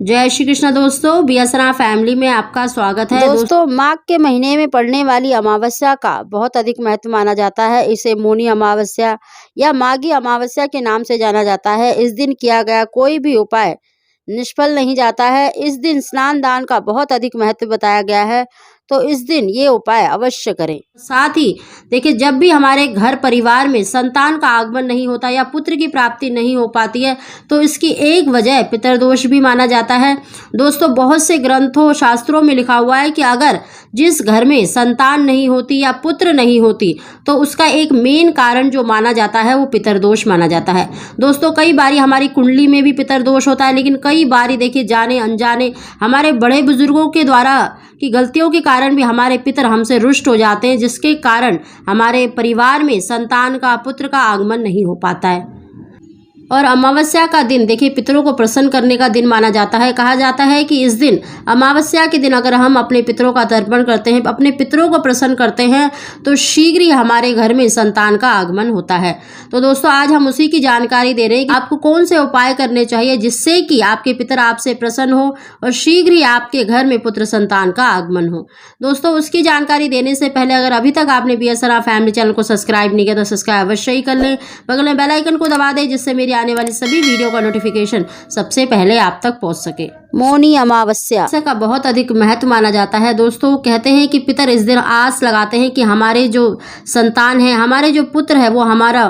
जय श्री कृष्ण दोस्तों, बीएसरा फैमिली में आपका स्वागत है। दोस्तों माघ के महीने में पड़ने वाली अमावस्या का बहुत अधिक महत्व माना जाता है। इसे मौनी अमावस्या या माघी अमावस्या के नाम से जाना जाता है। इस दिन किया गया कोई भी उपाय निष्फल नहीं जाता है। इस दिन स्नान दान का बहुत अधिक महत्व बताया गया है, तो इस दिन ये उपाय अवश्य करें। साथ ही देखिए, जब भी हमारे घर परिवार में संतान का आगमन नहीं होता या पुत्र की प्राप्ति नहीं हो पाती है, तो इसकी एक वजह पितरदोष भी माना जाता है। दोस्तों, बहुत से ग्रंथों शास्त्रों में लिखा हुआ है कि अगर जिस घर में संतान नहीं होती या पुत्र नहीं होती, तो उसका एक मेन कारण जो माना जाता है वो पितरदोष माना जाता है। दोस्तों, कई बारी हमारी कुंडली में भी पितरदोष होता है, लेकिन कई बारी देखिए जाने अनजाने हमारे बड़े बुजुर्गों के द्वारा की गलतियों के कारण भी हमारे पितर हमसे रुष्ट हो जाते हैं, जिसके कारण हमारे परिवार में संतान का पुत्र का आगमन नहीं हो पाता है। और अमावस्या का दिन देखिए पितरों को प्रसन्न करने का दिन माना जाता है। कहा जाता है कि इस दिन अमावस्या के दिन अगर हम अपने पितरों का तर्पण करते हैं, अपने पितरों को प्रसन्न करते हैं, तो शीघ्र ही हमारे घर में संतान का आगमन होता है। तो दोस्तों, आज हम उसी की जानकारी दे रहे हैं कि आपको कौन से उपाय करने चाहिए जिससे कि आपके पितर आपसे प्रसन्न हो और शीघ्र ही आपके घर में पुत्र संतान का आगमन हो। दोस्तों, उसकी जानकारी देने से पहले अगर अभी तक आपने बीएसरा फैमिली चैनल को सब्सक्राइब नहीं किया तो सब्सक्राइब अवश्य ही कर लें। बगल में बेल आइकन को दबा दें, जिससे मेरी आने वाली सभी वीडियो का नोटिफिकेशन सबसे पहले आप तक पहुंच सके। मौनी अमावस्या का बहुत अधिक महत्व माना जाता है। दोस्तों, कहते हैं कि पितर इस दिन आस लगाते हैं कि हमारे जो संतान है, हमारे जो पुत्र है, वो हमारा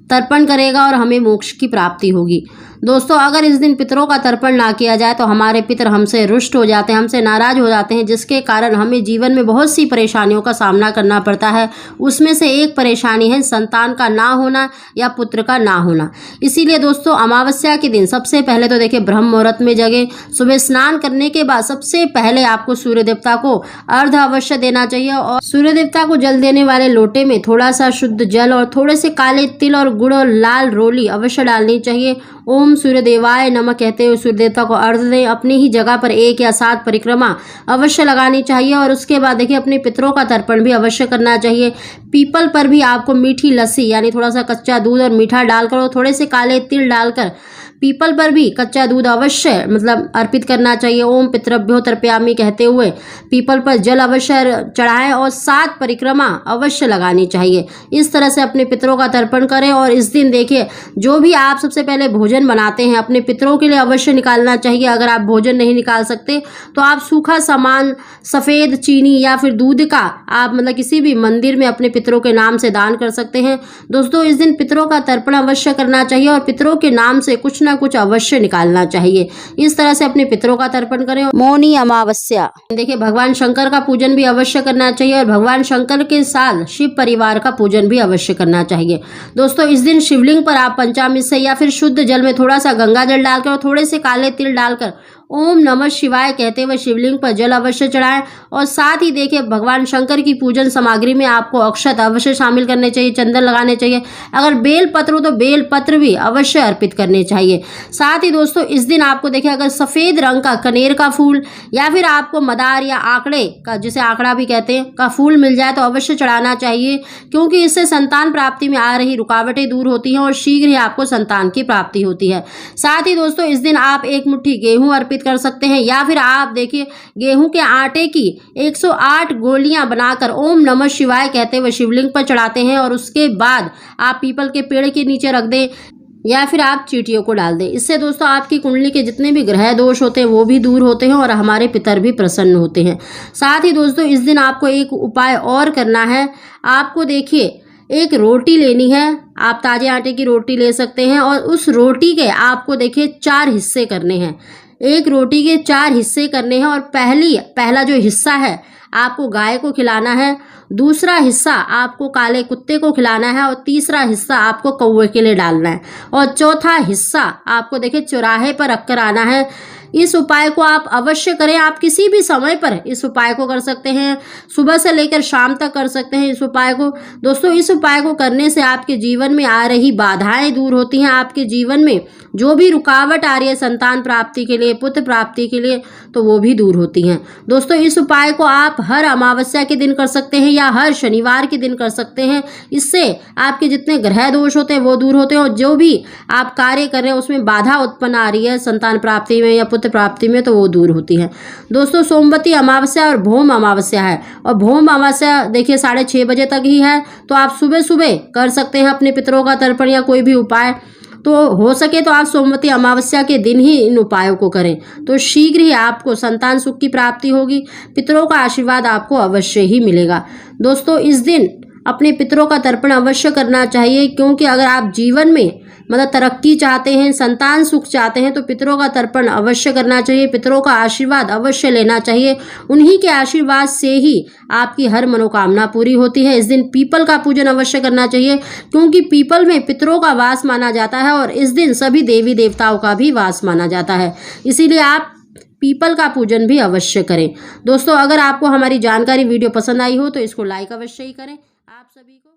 तर्पण करेगा और हमें मोक्ष की प्राप्ति होगी। दोस्तों, अगर इस दिन पितरों का तर्पण ना किया जाए तो हमारे पितर हमसे रुष्ट हो जाते हैं, हमसे नाराज हो जाते हैं, जिसके कारण हमें जीवन में बहुत सी परेशानियों का सामना करना पड़ता है। उसमें से एक परेशानी है संतान का ना होना या पुत्र का ना होना। इसीलिए दोस्तों, अमावस्या के दिन सबसे पहले तो देखिए ब्रह्म मुहूर्त में जगें। सुबह स्नान करने के बाद सबसे पहले आपको सूर्य देवता को अर्घ अवश्य देना चाहिए और सूर्य देवता को जल देने वाले लोटे में थोड़ा सा शुद्ध जल और थोड़े से काले तिल और गुड़ और लाल रोली अवश्य डालनी चाहिए। ओम सूर्य देवाय नमः कहते हुए सूर्य देवता को अर्घ दें। अपनी ही जगह पर 1 या 7 परिक्रमा अवश्य लगानी चाहिए और उसके बाद देखिए अपने पितरों का तर्पण भी अवश्य करना चाहिए। पीपल पर भी आपको मीठी लस्सी यानी थोड़ा सा कच्चा दूध और मीठा डालकर और थोड़े से काले तिल डालकर पीपल पर भी कच्चा दूध अवश्य अर्पित करना चाहिए। ओम पितृभ्यो तर्पयामि कहते हुए पीपल पर जल अवश्य चढ़ाएं और 7 परिक्रमा अवश्य लगानी चाहिए। इस तरह से अपने पितरों का तर्पण करें। और इस दिन देखिए, जो भी आप सबसे पहले भोजन बनाते हैं अपने पितरों के लिए अवश्य निकालना चाहिए। अगर आप भोजन नहीं निकाल सकते तो आप सूखा सामान, सफ़ेद चीनी या फिर दूध का आप किसी भी मंदिर में अपने पितरों के नाम से दान कर सकते हैं। दोस्तों, इस दिन पितरों का तर्पण अवश्य करना चाहिए और पितरों के नाम से कुछ कुछ अवश्य निकालना चाहिए। इस तरह से अपने पितरों का तर्पण करें। मौनी अमावस्या देखिए, भगवान शंकर का पूजन भी अवश्य करना चाहिए और भगवान शंकर के साथ शिव परिवार का पूजन भी अवश्य करना चाहिए। दोस्तों, इस दिन शिवलिंग पर आप पंचामृत से या फिर शुद्ध जल में थोड़ा सा गंगा जल डालकर और थोड़े से काले तिल डालकर ओम नमः शिवाय कहते हुए शिवलिंग पर जल अवश्य चढ़ाएं। और साथ ही देखिए, भगवान शंकर की पूजन सामग्री में आपको अक्षत अवश्य शामिल करने चाहिए, चंदन लगाने चाहिए। अगर बेल पत्र हो तो बेल पत्र भी अवश्य अर्पित करने चाहिए। साथ ही दोस्तों, इस दिन आपको देखिए अगर सफ़ेद रंग का कनेर का फूल या फिर आपको मदार या आंकड़े का, जिसे आंकड़ा भी कहते हैं, का फूल मिल जाए तो अवश्य चढ़ाना चाहिए, क्योंकि इससे संतान प्राप्ति में आ रही रुकावटें दूर होती हैं और शीघ्र ही आपको संतान की प्राप्ति होती है। साथ ही दोस्तों, इस दिन आप 1 मुट्ठी गेहूं अर्पित कर सकते हैं या फिर आप देखिए गेहूं के आटे की 108 गोलियां बनाकर ओम नमः शिवाय कहते हुए शिवलिंग पर चढ़ाते हैं और उसके बाद आप पीपल के पेड़ के नीचे रख दें या फिर आप चींटियों को डाल दें। इससे दोस्तों आपकी कुंडली के जितने भी ग्रह दोष होते हैं वो भी दूर होते हैं और हमारे पितर भी प्रसन्न होते हैं। साथ ही दोस्तों, इस दिन आपको एक उपाय और करना है। आपको देखिए एक रोटी लेनी है, आप ताजे आटे की रोटी ले सकते हैं और उस रोटी के आपको देखिए 4 हिस्से करने हैं। एक रोटी के 4 हिस्से करने हैं और पहला जो हिस्सा है आपको गाय को खिलाना है, दूसरा हिस्सा आपको काले कुत्ते को खिलाना है और तीसरा हिस्सा आपको कौवे के लिए डालना है और चौथा हिस्सा आपको देखिए चौराहे पर रखकर आना है। इस उपाय को आप अवश्य करें। आप किसी भी समय पर इस उपाय को कर सकते हैं, सुबह से लेकर शाम तक कर सकते हैं इस उपाय को। दोस्तों, इस उपाय को करने से आपके जीवन में आ रही बाधाएं दूर होती हैं। आपके जीवन में जो भी रुकावट आ रही है संतान प्राप्ति के लिए, पुत्र प्राप्ति के लिए, तो वो भी दूर होती हैं। दोस्तों, इस उपाय को आप हर अमावस्या के दिन कर सकते हैं या हर शनिवार के दिन कर सकते हैं। इससे आपके जितने ग्रह दोष होते हैं वो दूर होते हैं और जो भी आप कार्य कर रहे हैं उसमें बाधा उत्पन्न आ रही है संतान प्राप्ति में या पुत्र पुत्र प्राप्ति में तो वो दूर होती है। दोस्तों सोमवती अमावस्या और भौम अमावस्या है, और भौम अमावस्या देखिए 6:30 बजे तक ही है, तो आप सुबह सुबह कर सकते हैं अपने पितरों का तर्पण या कोई भी उपाय। तो हो सके तो आप सोमवती अमावस्या के दिन ही इन उपायों को करें, तो शीघ्र ही आपको संतान सुख की प्राप्ति होगी, पितरों का आशीर्वाद आपको अवश्य ही मिलेगा। दोस्तों इस दिन अपने पितरों का तर्पण अवश्य करना चाहिए, क्योंकि अगर आप जीवन में तरक्की चाहते हैं, संतान सुख चाहते हैं, तो पितरों का तर्पण अवश्य करना चाहिए, पितरों का आशीर्वाद अवश्य लेना चाहिए। उन्हीं के आशीर्वाद से ही आपकी हर मनोकामना पूरी होती है। इस दिन पीपल का पूजन अवश्य करना चाहिए, क्योंकि पीपल में पितरों का वास माना जाता है और इस दिन सभी देवी देवताओं का भी वास माना जाता है, इसीलिए आप पीपल का पूजन भी अवश्य करें। दोस्तों अगर आपको हमारी जानकारी वीडियो पसंद आई हो तो इसको लाइक अवश्य ही करें। आप सभी को